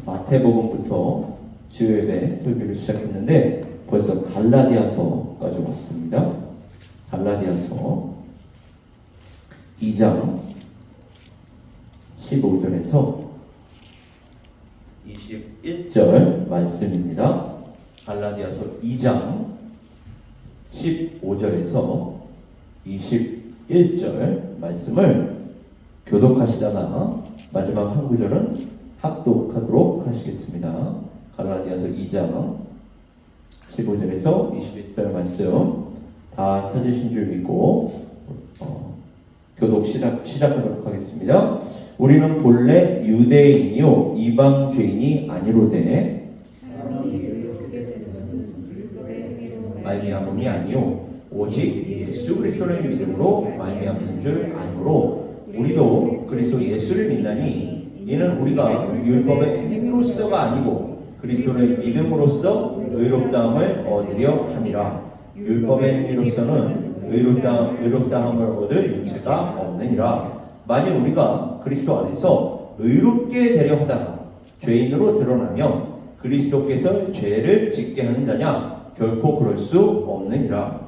마태복음부터 주요예배 설교를 시작했는데 벌써 갈라디아서까지 왔습니다. 갈라디아서 2장 15절에서 21절 말씀입니다. 갈라디아서 2장 15절에서 21절 말씀을 교독하시다가 마지막 한 구절은 합독하도록 하시겠습니다. 갈라디아서 2장 15절에서 21절 말씀 다 찾으신 줄 믿고 교독 시작하도록 하겠습니다. 우리는 본래 유대인이요 이방죄인이 아니로되 말미암음이 아니요 오직 예수 그리스도를 믿음으로 말미암는 줄 아니므로 우리도 그리스도 예수를 믿나니 이는 우리가 율법의 행위로서가 아니고 그리스도를 믿음으로써 의롭다함을 얻으려 함이라. 율법의 행위로서는 의롭다함을 얻을 육체가 없느니라. 만일 우리가 그리스도 안에서 의롭게 되려 하다가 죄인으로 드러나면 그리스도께서 죄를 짓게 하는 자냐? 결코 그럴 수 없느니라.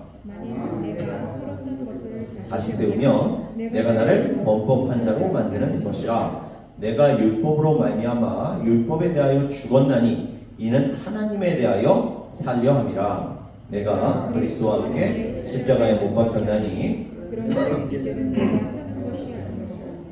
다시 세우면 내가 나를 범법한 자로 만드는 것이라. 내가 율법으로 말미암아 율법에 대하여 죽었나니 이는 하나님에 대하여 살려 함이라. 내가 그리스도와 함께 십자가에 못 박혔나니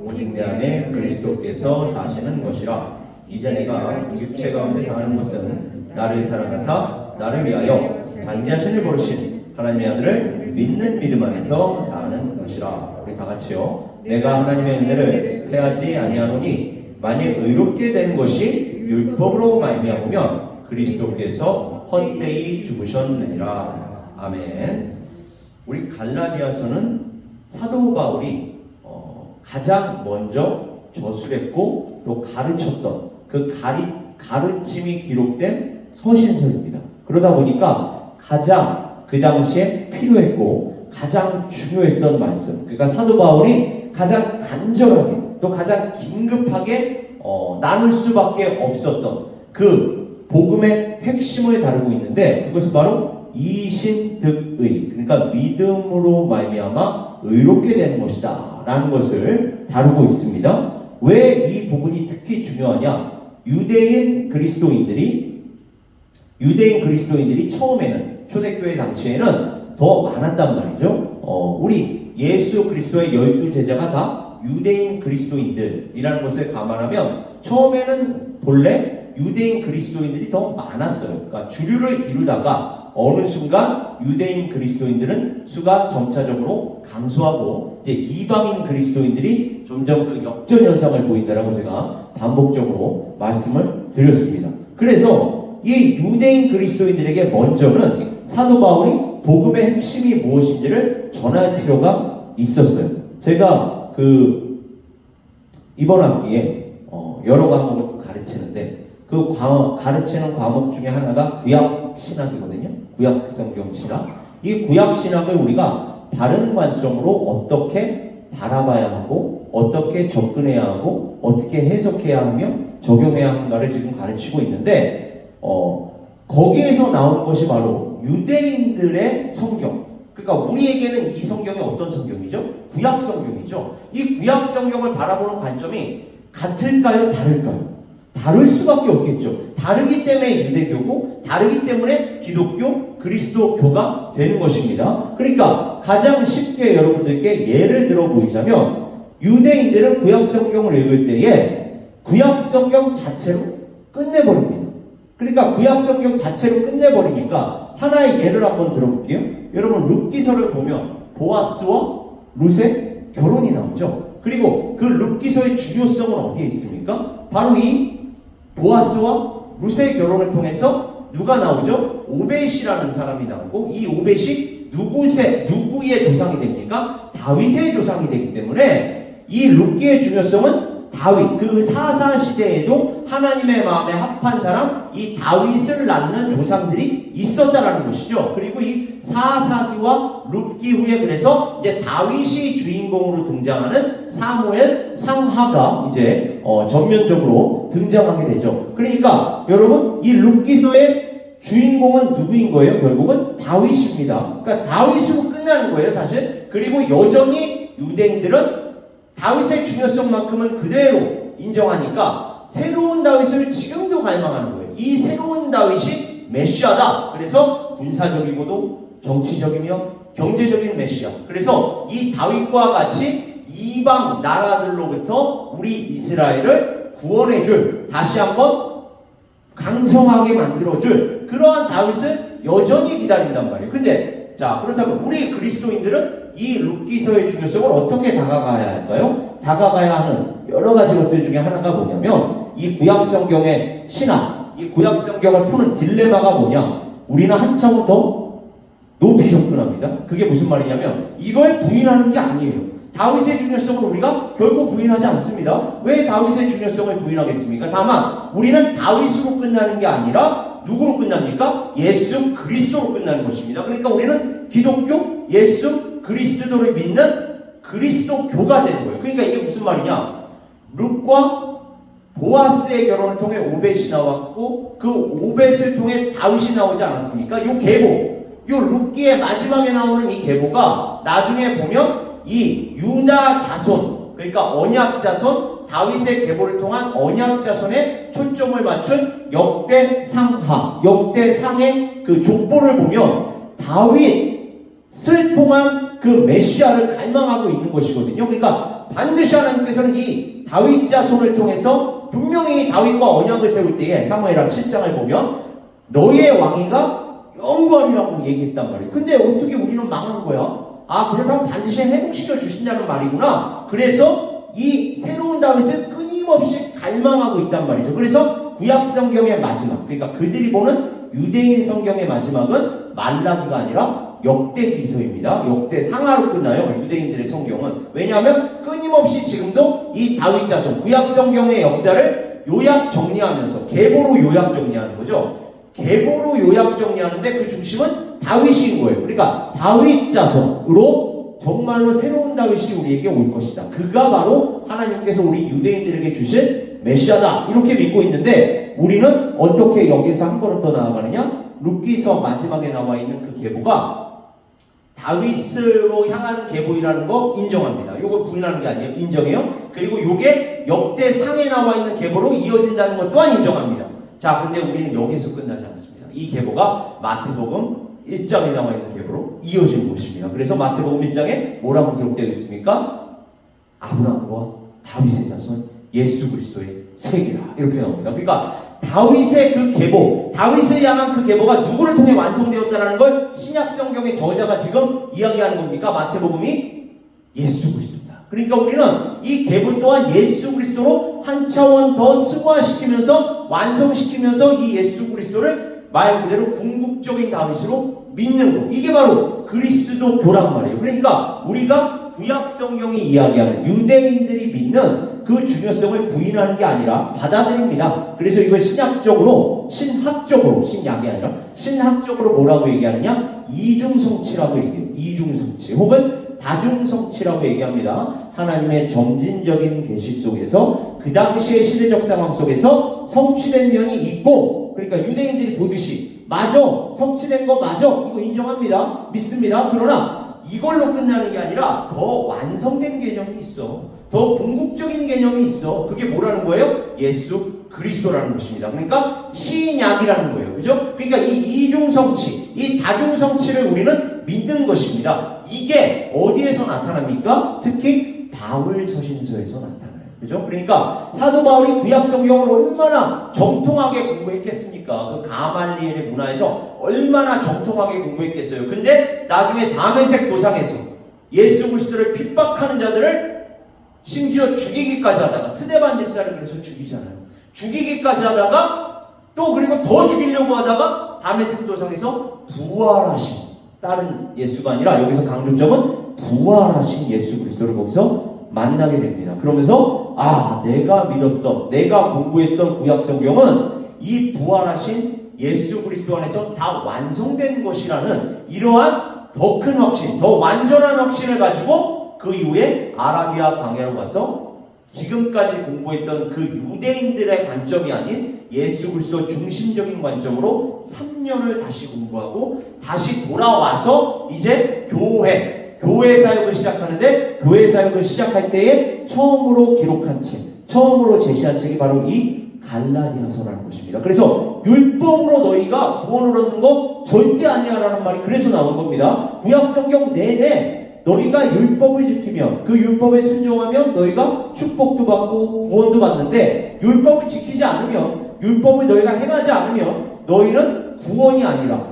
오직 내 안에 그리스도께서 사시는 것이라. 이제 내가 육체 가운데 사는 것은 나를 사랑하사 나를 위하여 자기 자신을 버리신 하나님의 아들을 믿는 믿음 안에서 사는 것이라. 우리 다 같이요. 내가 하나님의 은혜를 패하지 아니하노니 만일 의롭게 된 것이 율법으로 말미암으면 그리스도께서 헛되이 죽으셨느니라. 아멘. 우리 갈라디아서는 사도 바울이 가장 먼저 저술했고 또 가르쳤던 그 가르침이 기록된 서신서입니다. 그러다 보니까 가장 그 당시에 필요했고 가장 중요했던 말씀, 그러니까 사도 바울이 가장 간절하게 또 가장 긴급하게 나눌 수밖에 없었던 그 복음의 핵심을 다루고 있는데 그것은 바로 이신득의, 그러니까 믿음으로 말미암아 의롭게 되는 것이다 라는 것을 다루고 있습니다. 왜 이 부분이 특히 중요하냐? 유대인 그리스도인들이 처음에는 초대교회 당시에는 더 많았단 말이죠. 우리 예수 그리스도의 12제자가 다 유대인 그리스도인들이라는 것을 감안하면 처음에는 본래 유대인 그리스도인들이 더 많았어요. 그러니까 주류를 이루다가 어느 순간 유대인 그리스도인들은 수가 점차적으로 감소하고 이제 이방인 그리스도인들이 점점 그 역전 현상을 보인다라고 제가 반복적으로 말씀을 드렸습니다. 그래서 이 유대인 그리스도인들에게 먼저는 사도 바울이 복음의 핵심이 무엇인지를 전할 필요가 있었어요. 제가 이번 학기에 여러 과목을 가르치는데 그 가르치는 과목 중에 하나가 구약 신학이거든요. 구약 성경 신학. 이 구약 신학을 우리가 바른 관점으로 어떻게 바라봐야 하고 어떻게 접근해야 하고 어떻게 해석해야 하며 적용해야 하는가를 지금 가르치고 있는데 거기에서 나오는 것이 바로 유대인들의 성경. 그러니까 우리에게는 이 성경이 어떤 성경이죠? 구약 성경이죠. 이 구약 성경을 바라보는 관점이 같을까요? 다를까요? 다를 수밖에 없겠죠. 다르기 때문에 유대교고 다르기 때문에 기독교, 그리스도교가 되는 것입니다. 그러니까 가장 쉽게 여러분들께 예를 들어 보이자면 유대인들은 구약 성경을 읽을 때에 구약 성경 자체로 끝내버립니다. 그러니까 구약 성경 자체로 끝내버리니까 하나의 예를 한번 들어볼게요. 여러분 룻기서를 보면 보아스와 룻의 결혼이 나오죠. 그리고 그 룻기서의 중요성은 어디에 있습니까? 바로 이 보아스와 룻의 결혼을 통해서 누가 나오죠? 오벳이라는 사람이 나오고 이 오벳이 누구의 조상이 됩니까? 다윗의 조상이 되기 때문에 이 룻기의 중요성은 다윗, 그 사사 시대에도 하나님의 마음에 합한 사람, 이 다윗을 낳는 조상들이 있었다라는 것이죠. 그리고 이 사사기와 룻기 후에 그래서 이제 다윗이 주인공으로 등장하는 사무엘, 상하가 이제 전면적으로 등장하게 되죠. 그러니까 여러분, 이 룻기서의 주인공은 누구인 거예요? 결국은 다윗입니다. 그러니까 다윗으로 끝나는 거예요, 사실. 그리고 여전히 유대인들은 다윗의 중요성만큼은 그대로 인정하니까 새로운 다윗을 지금도 갈망하는 거예요. 이 새로운 다윗이 메시아다. 그래서 군사적이고도 정치적이며 경제적인 메시아. 그래서 이 다윗과 같이 이방 나라들로부터 우리 이스라엘을 구원해줄, 다시 한번 강성하게 만들어줄 그러한 다윗을 여전히 기다린단 말이에요. 근데 자, 그렇다면 우리 그리스도인들은 이 룻기서의 중요성을 어떻게 다가가야 할까요? 다가가야 하는 여러 가지 것들 중에 하나가 뭐냐면 이 구약 성경의 신학, 이 구약 성경을 푸는 딜레마가 뭐냐? 우리는 한 차원 더 높이 접근합니다. 그게 무슨 말이냐면 이걸 부인하는 게 아니에요. 다윗의 중요성을 우리가 결코 부인하지 않습니다. 왜 다윗의 중요성을 부인하겠습니까? 다만 우리는 다윗으로 끝나는 게 아니라 누구로 끝납니까? 예수 그리스도로 끝나는 것입니다. 그러니까 우리는 기독교 예수 그리스도를 믿는 그리스도교가 되는 거예요. 그러니까 이게 무슨 말이냐? 룻과 보아스의 결혼을 통해 오벳이 나왔고 그 오벳을 통해 다윗이 나오지 않았습니까? 요 계보, 요 룻기의 마지막에 나오는 이 계보가 나중에 보면 이 유다 자손, 그러니까 언약 자손, 다윗의 계보를 통한 언약 자손에 초점을 맞춘 역대상하, 역대상의 그 족보를 보면 다윗을 통한 그 메시아를 갈망하고 있는 것이거든요. 그러니까 반드시 하나님께서는 이 다윗 자손을 통해서 분명히 다윗과 언약을 세울 때에 사무엘하 7장을 보면 너의 왕위가 영구하리라고 얘기했단 말이에요. 근데 어떻게 우리는 망한 거야? 아, 그렇다면 반드시 회복시켜 주신다는 말이구나. 그래서 이 새로운 다윗을 끊임없이 갈망하고 있단 말이죠. 그래서 구약 성경의 마지막, 그러니까 그들이 보는 유대인 성경의 마지막은 말라기가 아니라 역대기서입니다. 역대상하로 끝나요. 유대인들의 성경은. 왜냐하면 끊임없이 지금도 이 다윗 자손, 구약 성경의 역사를 요약 정리하면서 계보로 요약 정리하는 거죠. 계보로 요약 정리하는데 그 중심은 다윗인 거예요. 그러니까 다윗 자손으로 정말로 새로운 다윗이 우리에게 올 것이다. 그가 바로 하나님께서 우리 유대인들에게 주신 메시아다. 이렇게 믿고 있는데 우리는 어떻게 여기서 한 걸음 더 나아가느냐? 룻기서 마지막에 나와 있는 그 계보가 다윗으로 향하는 계보이라는 거 인정합니다. 이거 부인하는 게 아니에요. 인정해요. 그리고 이게 역대상에 나와 있는 계보로 이어진다는 것 또한 인정합니다. 자, 근데 우리는 여기서 끝나지 않습니다. 이 계보가 마태복음 1장에 나와 있는 계보로 이어지는 것입니다. 그래서 마태복음 1장에 뭐라고 기록되어 있습니까? 아브라함과 다윗의 자손 예수 그리스도의 세계라 이렇게 나옵니다. 그러니까 다윗의 그 계보, 다윗을 향한 그 계보가 누구를 통해 완성되었다는 걸 신약 성경의 저자가 지금 이야기하는 겁니까? 마태복음이 예수 그리스도다. 그러니까 우리는 이 계보 또한 예수 그리스도로 한 차원 더 승화시키면서 완성시키면서 이 예수 그리스도를 말 그대로 궁극적인 다윗으로 믿는 것. 이게 바로 그리스도교란 말이에요. 그러니까 우리가 구약 성경이 이야기하는 유대인들이 믿는 그 중요성을 부인하는 게 아니라 받아들입니다. 그래서 이걸 신학적으로, 신약이 아니라 신학적으로 뭐라고 얘기하느냐? 이중성취라고 얘기해요. 이중성취 혹은 다중성취라고 얘기합니다. 하나님의 점진적인 계시 속에서 그 당시의 시대적 상황 속에서 성취된 면이 있고, 그러니까 유대인들이 보듯이 맞아, 성취된 거 맞아, 이거 인정합니다, 믿습니다. 그러나 이걸로 끝나는 게 아니라 더 완성된 개념이 있어, 더 궁극적인 개념이 있어. 그게 뭐라는 거예요? 예수 그리스도라는 것입니다. 그러니까 신약이라는 거예요. 그죠? 그러니까 이 이중성취, 이 다중성취를 우리는 믿는 것입니다. 이게 어디에서 나타납니까? 특히 바울 서신서에서 나타나요. 그죠? 그러니까 사도 바울이 구약 성경을 얼마나 정통하게 공부했겠습니까? 그 가말리엘의 문화에서 얼마나 정통하게 공부했겠어요. 근데 나중에 다메섹 도상에서 예수 그리스도를 핍박하는 자들을 심지어 죽이기까지 하다가, 스데반 집사를 그래서 죽이잖아요. 죽이기까지 하다가 또 그리고 더 죽이려고 하다가 다메섹 도상에서 부활하신, 다른 예수가 아니라 여기서 강조점은 부활하신 예수 그리스도를 거기서 만나게 됩니다. 그러면서 내가 믿었던, 내가 공부했던 구약 성경은 이 부활하신 예수 그리스도 안에서 다 완성된 것이라는 이러한 더 큰 확신, 더 완전한 확신을 가지고 그 이후에 아라비아 광야로 가서 지금까지 공부했던 그 유대인들의 관점이 아닌 예수 그리스도 중심적인 관점으로 3년을 다시 공부하고 다시 돌아와서 이제 교회 사역을 시작하는데, 교회 사역을 시작할 때에 처음으로 기록한 책, 처음으로 제시한 책이 바로 이 갈라디아서라는 것입니다. 그래서 율법으로 너희가 구원을 얻는 거 절대 아니야라는 말이 그래서 나온 겁니다. 구약 성경 내내 너희가 율법을 지키면, 그 율법에 순종하면 너희가 축복도 받고 구원도 받는데, 율법을 지키지 않으면, 율법을 너희가 행하지 않으면 너희는 구원이 아니라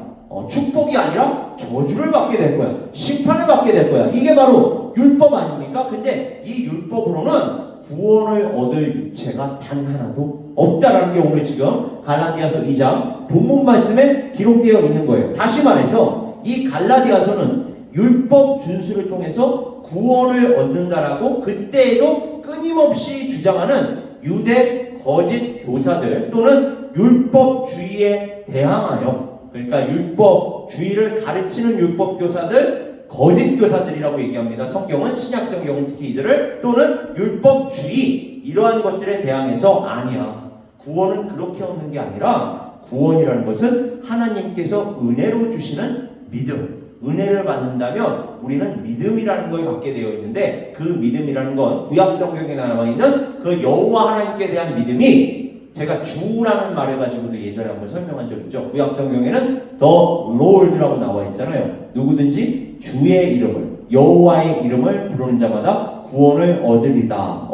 축복이 아니라 저주를 받게 될 거야. 심판을 받게 될 거야. 이게 바로 율법 아닙니까? 근데 이 율법으로는 구원을 얻을 유체가 단 하나도 없다라는 게 오늘 지금 갈라디아서 2장 본문 말씀에 기록되어 있는 거예요. 다시 말해서 이 갈라디아서는 율법 준수를 통해서 구원을 얻는다라고 그때에도 끊임없이 주장하는 유대 거짓 교사들 또는 율법주의에 대항하여, 그러니까 율법주의를 가르치는 율법교사들, 거짓교사들이라고 얘기합니다. 성경은, 신약 성경은 특히 이들을, 또는 율법주의, 이러한 것들에 대항해서 아니야, 구원은 그렇게 얻는 게 아니라 구원이라는 것은 하나님께서 은혜로 주시는 믿음, 은혜를 받는다면 우리는 믿음이라는 걸 갖게 되어 있는데, 그 믿음이라는 건 구약 성경에 남아있는 그 여호와 하나님께 대한 믿음이, 제가 주라는 말을 가지고도 예전에 한번 설명한 적 있죠. 구약 성경에는 더 롤드라고 나와 있잖아요. 누구든지 주의 이름을, 여호와의 이름을 부르는 자마다 구원을 얻으리라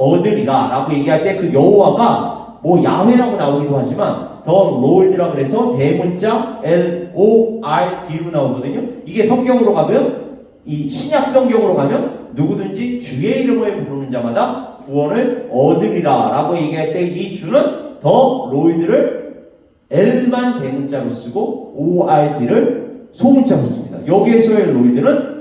라고 얘기할 때 그 여호와가 뭐 야훼라고 나오기도 하지만 더 롤드라 그래서 대문자 LORD로 나오거든요. 이게 성경으로 가면, 이 신약 성경으로 가면 누구든지 주의 이름을 부르는 자마다 구원을 얻으리라 라고 얘기할 때 이 주는 더 롤드를 L만 대문자로 쓰고 ORD를 소문자로 씁니다. 여기에서의 롤드는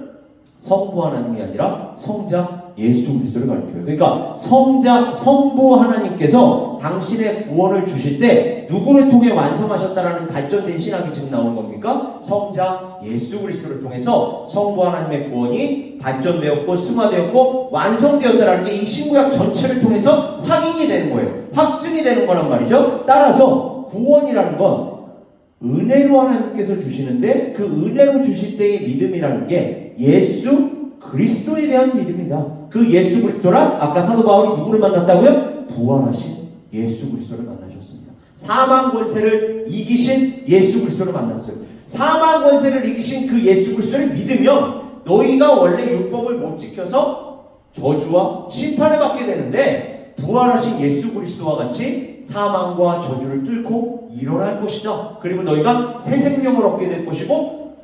성부 하나님이 아니라 성자 예수 그리스도를 가리켜요. 그러니까 성부 하나님께서 당신의 구원을 주실 때 누구를 통해 완성하셨다라는 발전된 신학이 지금 나오는 겁니까? 성자 예수 그리스도를 통해서 성부 하나님의 구원이 발전되었고 승화되었고 완성되었다라는 게 이 신구약 전체를 통해서 확인이 되는 거예요. 확증이 되는 거란 말이죠. 따라서 구원이라는 건 은혜로 하나님께서 주시는데, 그 은혜로 주실 때의 믿음이라는 게 예수 그리스도에 대한 믿음이다. 그 예수 그리스도란 아까 사도 바울이 누구를 만났다고요? 부활하신 예수 그리스도를 만나셨습니다. 사망 권세를 이기신 예수 그리스도를 만났어요. 사망 권세를 이기신 그 예수 그리스도를 믿으면 너희가 원래 율법을 못 지켜서 저주와 심판을 받게 되는데, 부활하신 예수 그리스도와 같이 사망과 저주를 뚫고 일어날 것이다. 그리고 너희가 새 생명을 얻게 될 것이고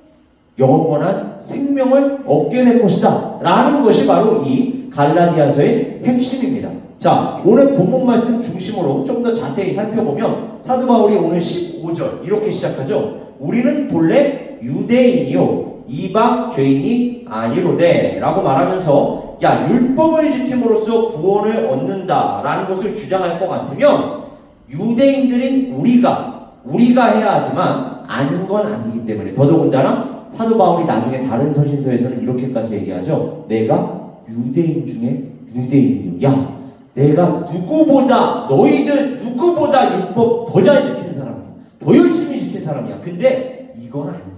영원한 생명을 얻게 될 것이다 라는 것이 바로 이 갈라디아서의 핵심입니다. 자, 오늘 본문 말씀 중심으로 좀 더 자세히 살펴보면 사도 바울이 오늘 15절 이렇게 시작하죠. 우리는 본래 유대인이요 이방 죄인이 아니로되 라고 말하면서, 야, 율법을 지킴으로써 구원을 얻는다라는 것을 주장할 것 같으면 유대인들인 우리가 해야 하지만 아닌 건 아니기 때문에, 더더군다나 사도 바울이 나중에 다른 서신서에서는 이렇게까지 얘기하죠. 내가 유대인 중에 유대인이요. 야, 내가 너희들 누구보다 율법 더 잘 지키는 사람이야. 더 열심히 지킨 사람이야. 근데 이건 아니야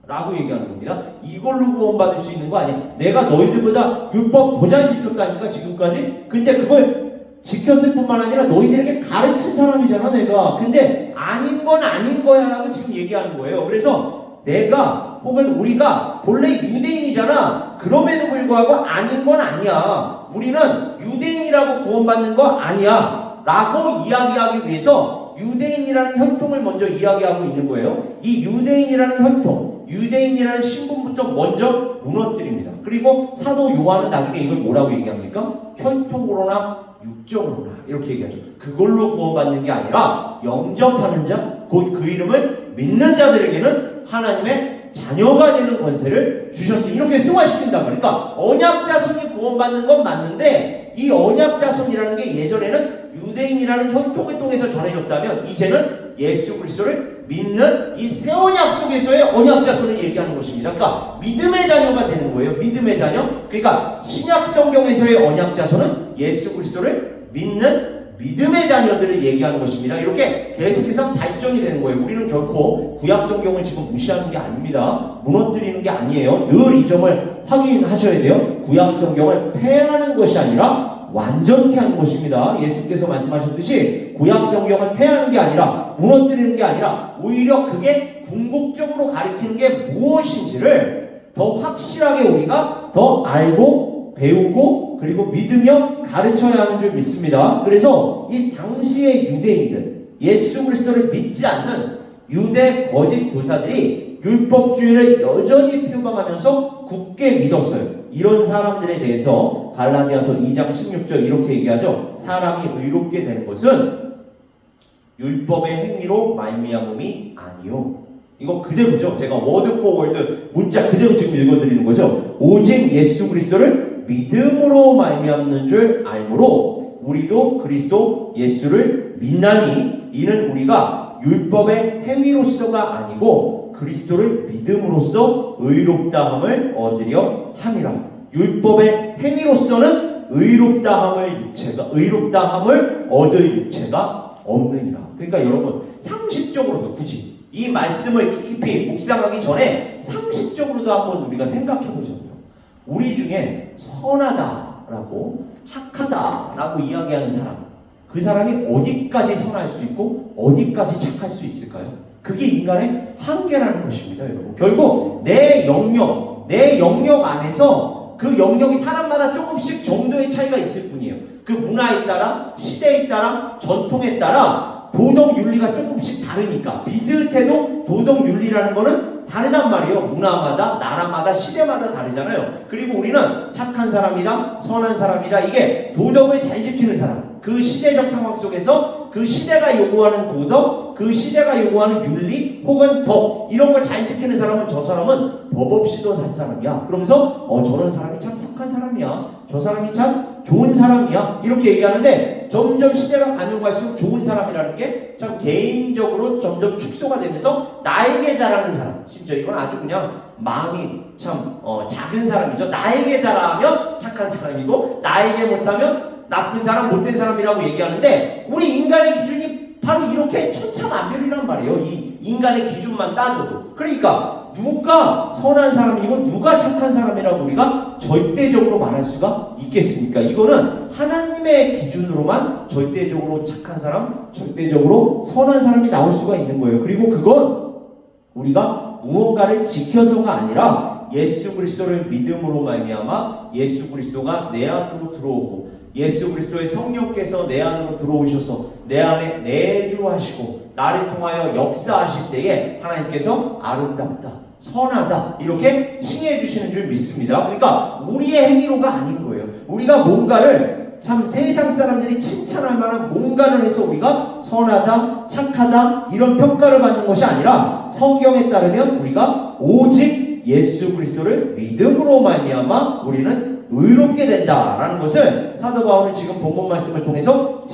라고 얘기하는 겁니다. 이걸로 구원받을 수 있는 거 아니야. 내가 너희들보다 율법 더 잘 지켰다니까 지금까지. 근데 그걸 지켰을 뿐만 아니라 너희들에게 가르친 사람이잖아 내가. 근데 아닌 건 아닌 거야 라고 지금 얘기하는 거예요. 그래서 내가 혹은 우리가 본래 유대인이잖아. 그럼에도 불구하고 아닌 건 아니야. 우리는 유대인이라고 구원받는 거 아니야 라고 이야기하기 위해서 유대인이라는 혈통을 먼저 이야기하고 있는 거예요. 이 유대인이라는 혈통, 유대인이라는 신분부터 먼저 무너뜨립니다. 그리고 사도 요한은 나중에 이걸 뭐라고 얘기합니까? 혈통으로나 육정으로나 이렇게 얘기하죠. 그걸로 구원받는 게 아니라 영접하는 자, 곧 그 이름을 믿는 자들에게는 하나님의 자녀가 되는 권세를 주셨으니 이렇게 승화시킨단 말이에요. 그러니까 언약 자손이 구원받는 건 맞는데 이 언약 자손이라는 게 예전에는 유대인이라는 혈통을 통해서 전해졌다면 이제는 예수 그리스도를 믿는 이 새 언약 속에서의 언약 자손을 얘기하는 것입니다. 그러니까 믿음의 자녀가 되는 거예요. 믿음의 자녀. 그러니까 신약 성경에서의 언약 자손은 예수 그리스도를 믿는 믿음의 자녀들을 얘기하는 것입니다. 이렇게 계속해서 발전이 되는 거예요. 우리는 결코 구약 성경을 지금 무시하는 게 아닙니다. 무너뜨리는 게 아니에요. 늘 이 점을 확인하셔야 돼요. 구약 성경을 폐하는 것이 아니라 완전케 하는 것입니다. 예수께서 말씀하셨듯이 구약 성경을 폐하는 게 아니라 무너뜨리는 게 아니라 오히려 그게 궁극적으로 가리키는 게 무엇인지를 더 확실하게 우리가 더 알고 배우고 그리고 믿으며 가르쳐야 하는 줄 믿습니다. 그래서 이 당시의 유대인들, 예수 그리스도를 믿지 않는 유대 거짓 교사들이 율법주의를 여전히 표방하면서 굳게 믿었어요. 이런 사람들에 대해서 갈라디아서 2장 16절 이렇게 얘기하죠. 사람이 의롭게 되는 것은 율법의 행위로 말미암음이 아니요. 이거 그대로죠. 제가 워드 포 월드 문자 그대로 지금 읽어드리는 거죠. 오직 예수 그리스도를 믿음으로 말미암는 줄 알므로 우리도 그리스도 예수를 믿나니 이는 우리가 율법의 행위로서가 아니고 그리스도를 믿음으로써 의롭다함을 얻으려 함이라. 율법의 행위로서는 의롭다함을 얻을 육체가 없느니라. 그러니까 여러분 상식적으로도 굳이 이 말씀을 깊이 묵상하기 전에 상식적으로도 한번 우리가 생각해 보자고요. 우리 중에 선하다라고 착하다라고 이야기하는 사람, 그 사람이 어디까지 선할 수 있고 어디까지 착할 수 있을까요? 그게 인간의 한계라는 것입니다, 여러분. 결국 내 영역 안에서 그 영역이 사람마다 조금씩 정도의 차이가 있을 뿐이에요. 그 문화에 따라, 시대에 따라, 전통에 따라 도덕 윤리가 조금씩 다르니까 비슷해도 도덕 윤리라는 거는 다르단 말이에요. 문화마다, 나라마다, 시대마다 다르잖아요. 그리고 우리는 착한 사람이다, 선한 사람이다. 이게 도덕을 잘 지키는 사람. 그 시대적 상황 속에서 그 시대가 요구하는 도덕, 그 시대가 요구하는 윤리 혹은 법 이런 걸 잘 지키는 사람은 저 사람은 법 없이도 살 사람이야. 그러면서 저런 사람이 참 착한 사람이야. 저 사람이 참 좋은 사람이야. 이렇게 얘기하는데 점점 시대가 가면 갈수록 좋은 사람이라는 게 참 개인적으로 점점 축소가 되면서 나에게 잘하는 사람. 심지어 이건 아주 그냥 마음이 참 작은 사람이죠. 나에게 잘하면 착한 사람이고 나에게 못하면 나쁜 사람, 못된 사람이라고 얘기하는데 우리 인간의 기준이 바로 이렇게 천차만별이란 말이에요. 이 인간의 기준만 따져도. 그러니까 누가 선한 사람이고 누가 착한 사람이라고 우리가 절대적으로 말할 수가 있겠습니까? 이거는 하나님의 기준으로만 절대적으로 착한 사람, 절대적으로 선한 사람이 나올 수가 있는 거예요. 그리고 그건 우리가 무언가를 지켜서가 아니라 예수 그리스도를 믿음으로 말미암아 예수 그리스도가 내 안으로 들어오고 예수 그리스도의 성령께서 내 안으로 들어오셔서 내 안에 내주하시고 나를 통하여 역사하실 때에 하나님께서 아름답다, 선하다 이렇게 칭해 주시는 줄 믿습니다. 그러니까 우리의 행위로가 아닌 거예요. 우리가 뭔가를 참 세상 사람들이 칭찬할 만한 뭔가를 해서 우리가 선하다, 착하다 이런 평가를 받는 것이 아니라 성경에 따르면 우리가 오직 예수 그리스도를 믿음으로 말미암아 우리는 의롭게 된다라는 것을 사도 바울은 지금 본문 말씀을 통해서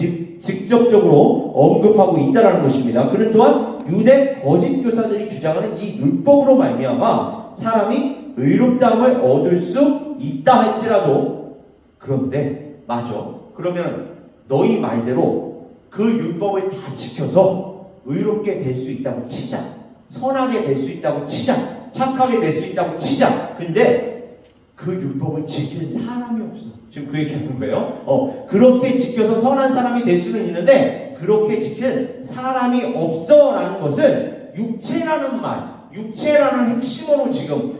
직접적으로 언급하고 있다라는 것입니다. 그는 또한 유대 거짓 교사들이 주장하는 이 율법으로 말미암아 사람이 의롭다함을 얻을 수 있다 할지라도 그런데 맞아. 그러면 너희 말대로 그 율법을 다 지켜서 의롭게 될 수 있다고 치자. 선하게 될 수 있다고 치자. 착하게 될 수 있다고 치자. 근데 그 율법을 지킬 사람이 없어. 지금 그 얘기하는 거예요. 그렇게 지켜서 선한 사람이 될 수는 있는데 그렇게 지킬 사람이 없어라는 것을 육체라는 말, 육체라는 핵심으로 지금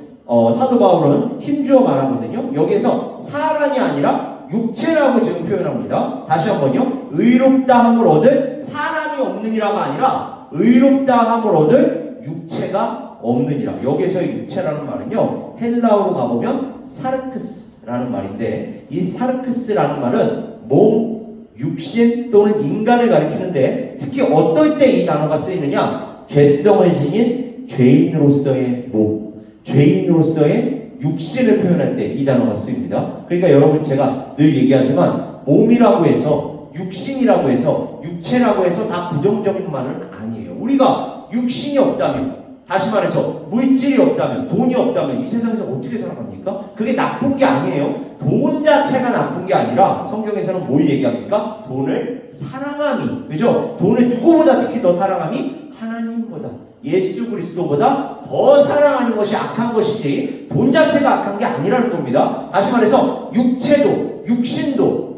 사도 바울은 힘주어 말하거든요. 여기에서 사람이 아니라 육체라고 지금 표현합니다. 다시 한번요. 의롭다함을 얻을 사람이 없느니라가 아니라 의롭다함을 얻을 육체가 없느니라. 여기에서의 육체라는 말은요, 헬라어로 가보면 사르크스라는 말인데, 이 사르크스라는 말은 몸, 육신 또는 인간을 가리키는데, 특히 어떨 때 이 단어가 쓰이느냐? 죄성을 지닌 죄인으로서의 몸, 죄인으로서의 육신을 표현할 때 이 단어가 쓰입니다. 그러니까 여러분 제가 늘 얘기하지만 몸이라고 해서 육신이라고 해서 육체라고 해서 다 부정적인 말은 아니에요. 우리가 육신이 없다면 다시 말해서 물질이 없다면 돈이 없다면 이 세상에서 어떻게 살아갑니까? 그게 나쁜 게 아니에요. 돈 자체가 나쁜 게 아니라 성경에서는 뭘 얘기합니까? 돈을 사랑함이 그죠? 돈을 누구보다 특히 더 사랑함이 하나님보다 예수 그리스도보다 더 사랑하는 것이 악한 것이지 돈 자체가 악한 게 아니라는 겁니다. 다시 말해서 육체도 육신도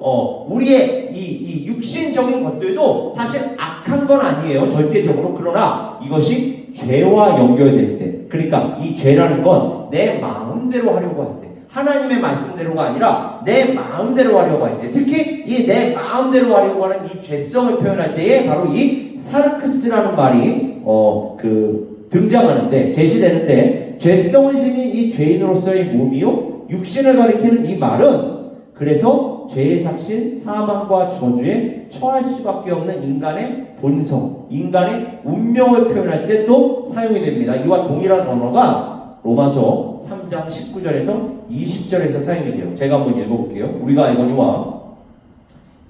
우리의 이 육신적인 것들도 사실 악한 건 아니에요. 절대적으로. 그러나 이것이 죄와 연결될 때 그러니까 이 죄라는 건 내 마음대로 하려고 할 때 하나님의 말씀대로가 아니라 내 마음대로 하려고 할 때 특히 이 내 마음대로 하려고 하는 이 죄성을 표현할 때에 바로 이 사르크스라는 말이 등장하는데 제시되는데 죄성을 지닌 이 죄인으로서의 몸이요 육신을 가리키는 이 말은 그래서 죄의 삭신 사망과 저주에 처할 수밖에 없는 인간의 본성 인간의 운명을 표현할 때 또 사용이 됩니다. 이와 동일한 언어가 로마서 3장 19절에서 20절에서 사용이 돼요. 제가 한번 읽어볼게요. 우리가 알거니와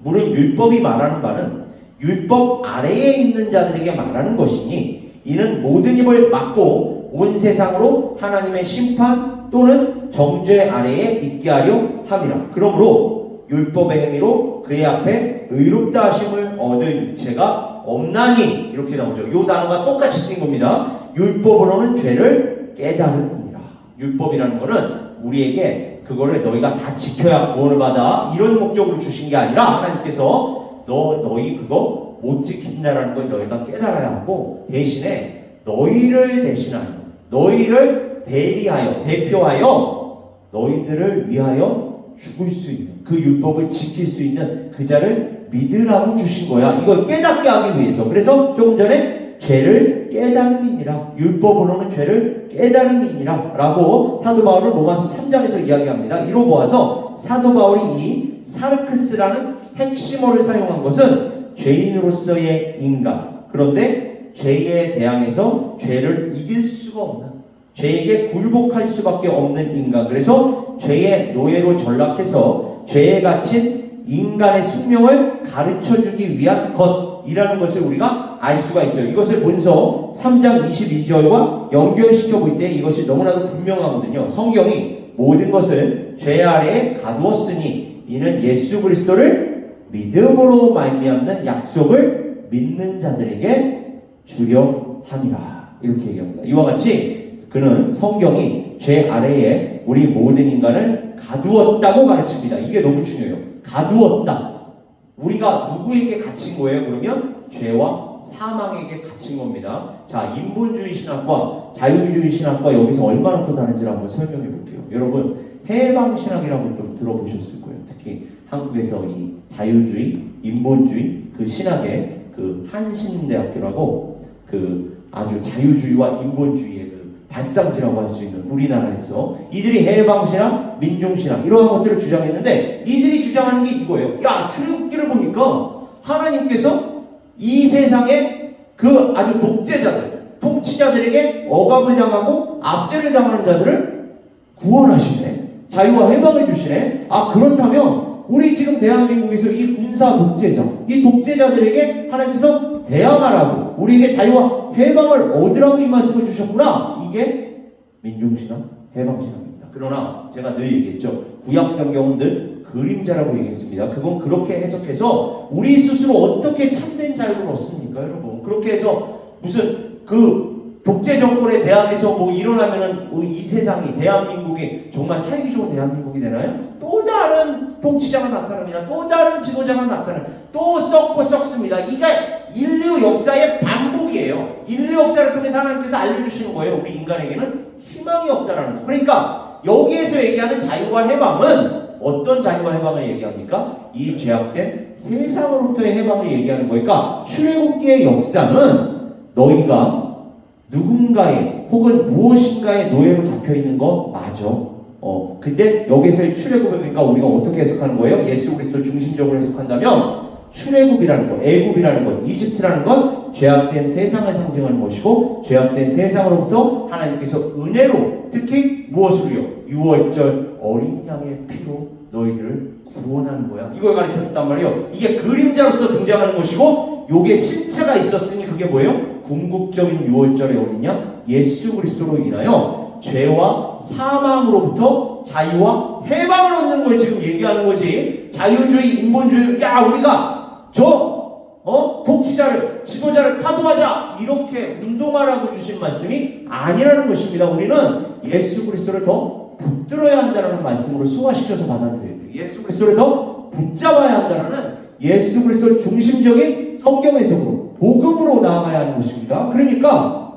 물은 율법이 말하는 바는 율법 아래에 있는 자들에게 말하는 것이니 이는 모든 입을 막고 온 세상으로 하나님의 심판 또는 정죄 아래에 있게 하려 함이라. 그러므로 율법의 행위로 그의 앞에 의롭다 하심을 얻을 육체가 없나니 이렇게 나오죠. 이 단어가 똑같이 쓰인 겁니다. 율법으로는 죄를 깨달으니라. 율법이라는 거는 우리에게 그거를 너희가 다 지켜야 구원을 받아 이런 목적으로 주신 게 아니라 하나님께서 너희 그거 못 지킨다라는 걸 너희가 깨달아야 하고 대신에 너희를 대신하여 너희를 대리하여 대표하여 너희들을 위하여 죽을 수 있는 그 율법을 지킬 수 있는 그 자를 믿으라고 주신 거야. 이걸 깨닫게 하기 위해서. 그래서 조금 전에 죄를 깨달음이니라. 율법으로는 죄를 깨달음이니라 라고 사도 바울은 로마서 3장에서 이야기합니다. 이로 보아서 사도 바울이 이 사르크스라는 핵심어를 사용한 것은 죄인으로서의 인간 그런데 죄에 대항해서 죄를 이길 수가 없는 죄에게 굴복할 수밖에 없는 인간 그래서 죄의 노예로 전락해서 죄에 갇힌 인간의 숙명을 가르쳐주기 위한 것이라는 것을 우리가 알 수가 있죠. 이것을 본서 3장 22절과 연결시켜 볼 때 이것이 너무나도 분명하거든요. 성경이 모든 것을 죄 아래에 가두었으니 이는 예수 그리스도를 믿음으로 말미암는 약속을 믿는 자들에게 주려 함이라. 이렇게 얘기합니다. 이와 같이 그는 성경이 죄 아래에 우리 모든 인간을 가두었다고 가르칩니다. 이게 너무 중요해요. 가두었다. 우리가 누구에게 갇힌 거예요? 그러면 죄와 사망에게 갇힌 겁니다. 자, 인본주의 신학과 자유주의 신학과 여기서 얼마나 또 다른지를 한번 설명해 볼게요. 여러분 해방신학이라고 좀 들어보셨을 거예요. 특히 한국에서 이 자유주의, 인본주의 그 신학의 그 한신대학교라고 그 아주 자유주의와 인본주의의 발상지라고 할 수 있는 우리나라에서 이들이 해방신학, 민중신학 이러한 것들을 주장했는데 이들이 주장하는 게 이거예요. 야, 출애굽기를 보니까 하나님께서 이 세상의 그 아주 독재자들, 통치자들에게 억압을 당하고 압제를 당하는 자들을 구원하시네. 자유와 해방을 주시네. 아, 그렇다면 우리 지금 대한민국에서 이 군사 독재자, 이 독재자들에게 하나님께서 대항하라고 우리에게 자유와 해방을 얻으라고 이 말씀을 주셨구나. 이게 민중신학, 해방신학입니다. 그러나 제가 늘 얘기했죠. 구약 성경은 늘 그림자라고 얘기했습니다. 그건 그렇게 해석해서 우리 스스로 어떻게 참된 자유를 얻습니까, 여러분? 그렇게 해서 무슨 그 독재 정권에 대항해서 뭐 일어나면은 이 세상이 대한민국이 정말 살기 좋은 대한민국이 되나요? 또 다른 통치자가 나타납니다. 또 다른 지도자가 나타나요. 또 썩고 썩습니다. 이게 인류 역사의 반복이에요. 인류 역사를 통해서 하나님께서 알려주시는 거예요. 우리 인간에게는 희망이 없다라는 거. 그러니까 여기에서 얘기하는 자유와 해방은 어떤 자유와 해방을 얘기합니까? 이 죄악된 세상으로부터의 해방을 얘기하는 거니까 출애굽기의 역사는 너희가 누군가의 혹은 무엇인가의 노예로 잡혀있는 거 맞아. 근데 여기서의 출애굽이니까 우리가 어떻게 해석하는 거예요? 예수 그리스도 중심적으로 해석한다면 출애굽이라는 것, 애굽이라는 것, 이집트라는 것, 죄악된 세상을 상징하는 것이고 죄악된 세상으로부터 하나님께서 은혜로 특히 무엇으로요? 유월절 어린 양의 피로 너희들을 구원하는 거야. 이걸 가르쳐줬단 말이에요. 이게 그림자로서 등장하는 것이고 요게 실체가 있었으니 그게 뭐예요? 궁극적인 유월절의 어린 양 예수 그리스도로 인하여 죄와 사망으로부터 자유와 해방을 얻는 걸 지금 얘기하는 거지. 자유주의, 인본주의, 야 우리가 통치자를, 지도자를 타도하자 이렇게 운동하라고 주신 말씀이 아니라는 것입니다. 우리는 예수 그리스도를 더 붙들어야 한다는 말씀으로 소화시켜서 받아들여야 돼요. 예수 그리스도를 더 붙잡아야 한다는 예수 그리스도 중심적인 성경 해석으로 복음으로 나아가야 하는 것입니다. 그러니까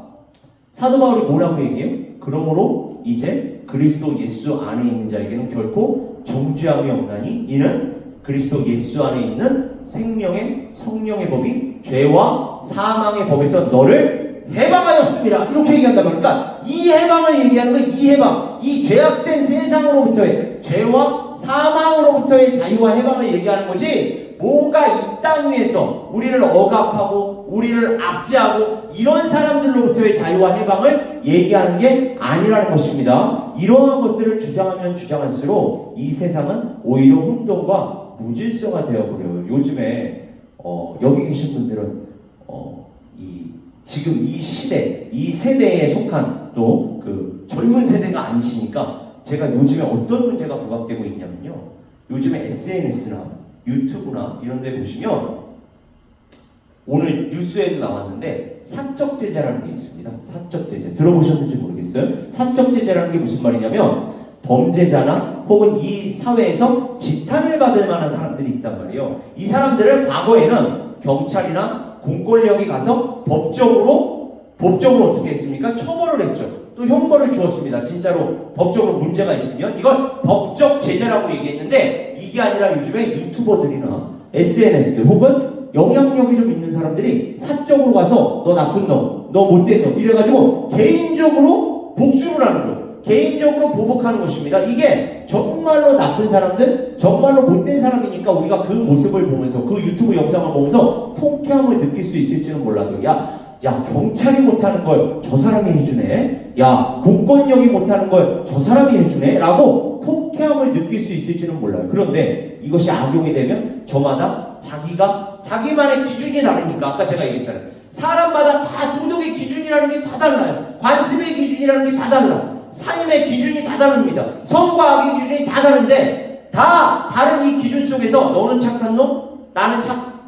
사도 바울이 뭐라고 얘기해요? 그러므로 이제 그리스도 예수 안에 있는 자에게는 결코 정죄함이 없나니 이는 그리스도 예수 안에 있는 생명의 성령의 법이 죄와 사망의 법에서 너를 해방하였습니다. 이렇게 얘기한단 말이야. 그러니까 이 해방을 얘기하는 거예요. 이 해방, 이 죄악된 세상으로부터의 죄와 사망으로부터의 자유와 해방을 얘기하는 거지. 뭔가 이 땅 위에서 우리를 억압하고 우리를 압제하고 이런 사람들로부터의 자유와 해방을 얘기하는 게 아니라는 것입니다. 이러한 것들을 주장하면 주장할수록 이 세상은 오히려 혼돈과 무질서가 되어버려요. 요즘에 여기 계신 분들은 지금 이 시대, 이 세대에 속한 또 그 젊은 세대가 아니시니까 제가 요즘에 어떤 문제가 부각되고 있냐면요. 요즘에 SNS나 유튜브나 이런 데 보시면 오늘 뉴스에도 나왔는데 사적 제재라는 게 있습니다. 사적 제재. 들어보셨는지 모르겠어요. 사적 제재라는 게 무슨 말이냐면 범죄자나 혹은 이 사회에서 지탄을 받을 만한 사람들이 있단 말이에요. 이 사람들을 과거에는 경찰이나 공권력이 가서 법적으로 어떻게 했습니까? 처벌을 했죠. 또 형벌을 주었습니다. 진짜로 법적으로 문제가 있으면 이걸 법적 제재라고 얘기했는데 이게 아니라 요즘에 유튜버들이나 SNS 혹은 영향력이 좀 있는 사람들이 사적으로 가서 너 나쁜 놈, 너 못된 놈 이래가지고 개인적으로 복수를 하는 거예요. 개인적으로 보복하는 것입니다. 이게 정말로 나쁜 사람들, 정말로 못된 사람이니까 우리가 그 모습을 보면서 그 유튜브 영상을 보면서 통쾌함을 느낄 수 있을지는 몰라도 야 경찰이 못하는 걸 저 사람이 해주네, 야 공권력이 못하는 걸 저 사람이 해주네 라고 통쾌함을 느낄 수 있을지는 몰라요. 그런데 이것이 악용이 되면 저마다 자기만의 기준이 다르니까 아까 제가 얘기했잖아요. 사람마다 다 도덕의 기준이라는 게 다 달라요. 관습의 기준이라는 게 다 달라. 삶의 기준이 다 다릅니다. 선과 악의 기준이 다 다른데 다 다른 이 기준 속에서 너는 착한 놈,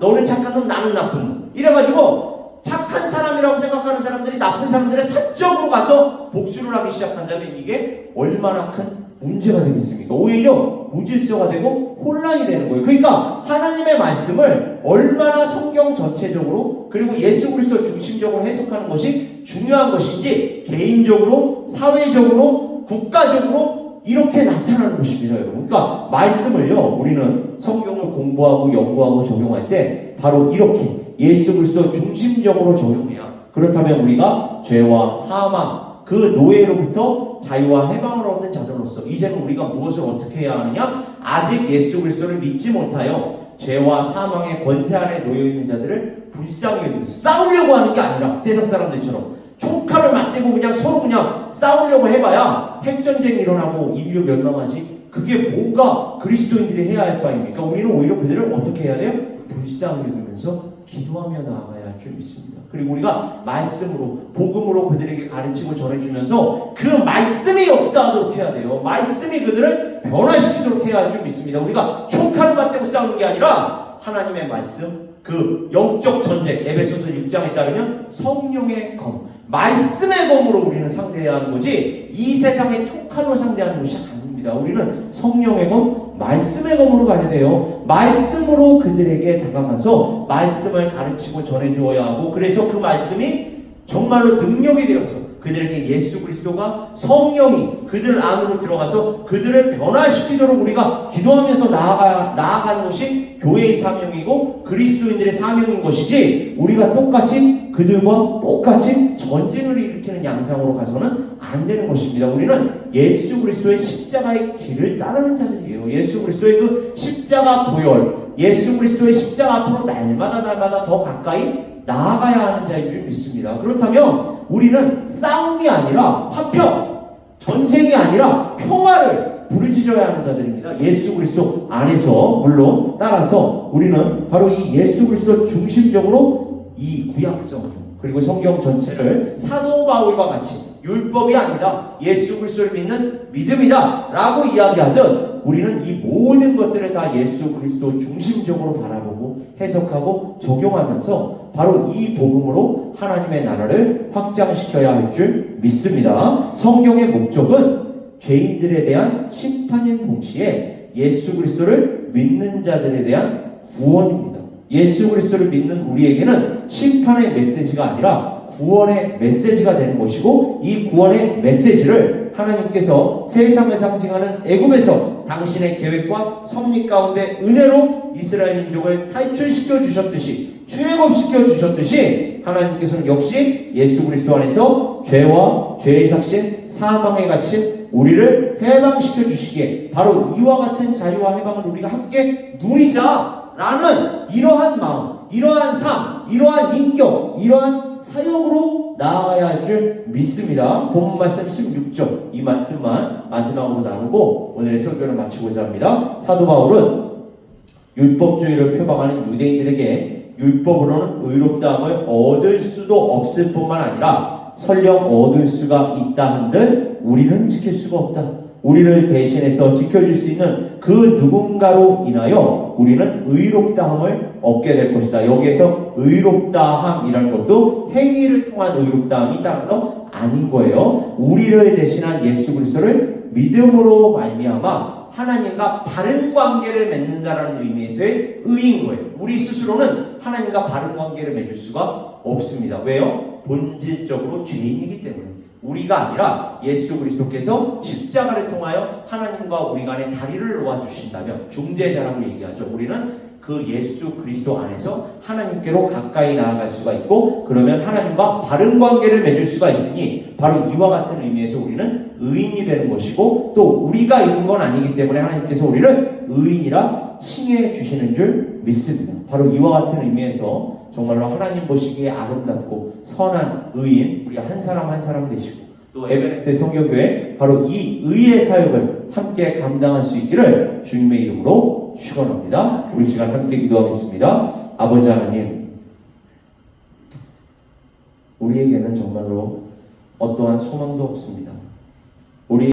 너는 착한 놈, 나는 나쁜 놈 이래가지고 착한 사람이라고 생각하는 사람들이 나쁜 사람들의 사적으로 가서 복수를 하기 시작한다면 이게 얼마나 큰 문제가 되겠습니까? 오히려 무질서가 되고 혼란이 되는 거예요. 그러니까 하나님의 말씀을 얼마나 성경 전체적으로 그리고 예수 그리스도 중심적으로 해석하는 것이 중요한 것인지 개인적으로, 사회적으로, 국가적으로 이렇게 나타나는 것입니다, 여러분. 그러니까 말씀을요, 우리는 성경을 공부하고 연구하고 적용할 때 바로 이렇게 예수 그리스도 중심적으로 적용해야 그렇다면 우리가 죄와 사망 그 노예로부터 자유와 해방을 얻는 자들로서 이제는 우리가 무엇을 어떻게 해야 하느냐? 아직 예수 그리스도를 믿지 못하여 죄와 사망의 권세 아래 놓여 있는 자들을 불쌍히 여기면서 싸우려고 하는 게 아니라 세상 사람들처럼 총칼을 맞대고 그냥 서로 그냥 싸우려고 해봐야 핵전쟁이 일어나고 인류 멸망하지. 그게 뭐가 그리스도인들이 해야 할 바입니까? 우리는 오히려 그들을 어떻게 해야 돼요? 불쌍히 여기면서 기도하며 나아가야 할 줄 믿습니다. 그리고 우리가 말씀으로 복음으로 그들에게 가르침을 전해주면서 그 말씀이 역사하도록 해야 돼요. 말씀이 그들을 변화시키도록 해야 할 줄 믿습니다. 우리가 총칼을 맞대고 싸우는 게 아니라 하나님의 말씀, 그 영적 전쟁, 에베소서 6장에 따르면 성령의 검, 말씀의 검으로 우리는 상대해야 하는 거지 이 세상의 총칼로 상대하는 것이 아닙니다. 우리는 성령의 검, 말씀의 검으로 가야 돼요. 말씀으로 그들에게 다가가서 말씀을 가르치고 전해주어야 하고 그래서 그 말씀이 정말로 능력이 되어서 그들에게 예수 그리스도가 성령이 그들 안으로 들어가서 그들을 변화시키도록 우리가 기도하면서 나아가는 것이 교회의 사명이고 그리스도인들의 사명인 것이지 우리가 똑같이 그들과 똑같이 전쟁을 일으키는 양상으로 가서는 안 되는 것입니다. 우리는 예수 그리스도의 십자가의 길을 따르는 자들이에요. 예수 그리스도의 그 십자가 보혈, 예수 그리스도의 십자가 앞으로 날마다 더 가까이 나아가야 하는 자인 줄 믿습니다. 그렇다면 우리는 싸움이 아니라 화평, 전쟁이 아니라 평화를 부르짖어야 하는 자들입니다. 예수 그리스도 안에서 물론 따라서 우리는 바로 이 예수 그리스도 중심적으로 이 구약성 그리고 성경 전체를 사도 바울과 같이 율법이 아니라 예수 그리스도를 믿는 믿음이다 라고 이야기하듯 우리는 이 모든 것들을 다 예수 그리스도 중심적으로 바라보고 해석하고 적용하면서 바로 이 복음으로 하나님의 나라를 확장시켜야 할 줄 믿습니다. 성경의 목적은 죄인들에 대한 심판인 동시에 예수 그리스도를 믿는 자들에 대한 구원입니다. 예수 그리스도를 믿는 우리에게는 심판의 메시지가 아니라 구원의 메시지가 되는 것이고 이 구원의 메시지를 하나님께서 세상을 상징하는 애굽에서 당신의 계획과 섭리 가운데 은혜로 이스라엘 민족을 탈출시켜 주셨듯이 출애굽시켜 주셨듯이 하나님께서는 역시 예수 그리스도 안에서 죄와 죄의 삭신 사망에 갇힌 우리를 해방시켜 주시기에 바로 이와 같은 자유와 해방을 우리가 함께 누리자라는 이러한 마음, 이러한 삶, 이러한 인격, 이러한 사역으로 나아가야 할 줄 믿습니다. 본문 말씀 16절 이 말씀만 마지막으로 나누고 오늘의 설교를 마치고자 합니다. 사도 바울은 율법주의를 표방하는 유대인들에게 율법으로는 의롭다함을 얻을 수도 없을 뿐만 아니라 설령 얻을 수가 있다 한들 우리는 지킬 수가 없다. 우리를 대신해서 지켜줄 수 있는 그 누군가로 인하여 우리는 의롭다함을 얻게 될 것이다. 여기에서 의롭다함이라는 것도 행위를 통한 의롭다함이 따라서 아닌 거예요. 우리를 대신한 예수 그리스도를 믿음으로 말미암아 하나님과 바른 관계를 맺는다라는 의미에서의 의인 거예요. 우리 스스로는 하나님과 바른 관계를 맺을 수가 없습니다. 왜요? 본질적으로 죄인이기 때문에. 우리가 아니라 예수 그리스도께서 십자가를 통하여 하나님과 우리 간에 다리를 놓아주신다면 중재자라고 얘기하죠. 우리는 그 예수 그리스도 안에서 하나님께로 가까이 나아갈 수가 있고 그러면 하나님과 바른 관계를 맺을 수가 있으니 바로 이와 같은 의미에서 우리는 의인이 되는 것이고 또 우리가 있는 건 아니기 때문에 하나님께서 우리를 의인이라 칭해 주시는 줄 믿습니다. 바로 이와 같은 의미에서 정말로 하나님 보시기에 아름답고 선한 의인 우리 한 사람 한 사람 되시고 또 에베네스의 성교교회 바로 이 의의 사역을 함께 감당할 수 있기를 주님의 이름으로 축원합니다. 우리 시간 함께 기도하겠습니다. 아버지 하나님, 우리에게는 정말로 어떠한 소망도 없습니다. 우리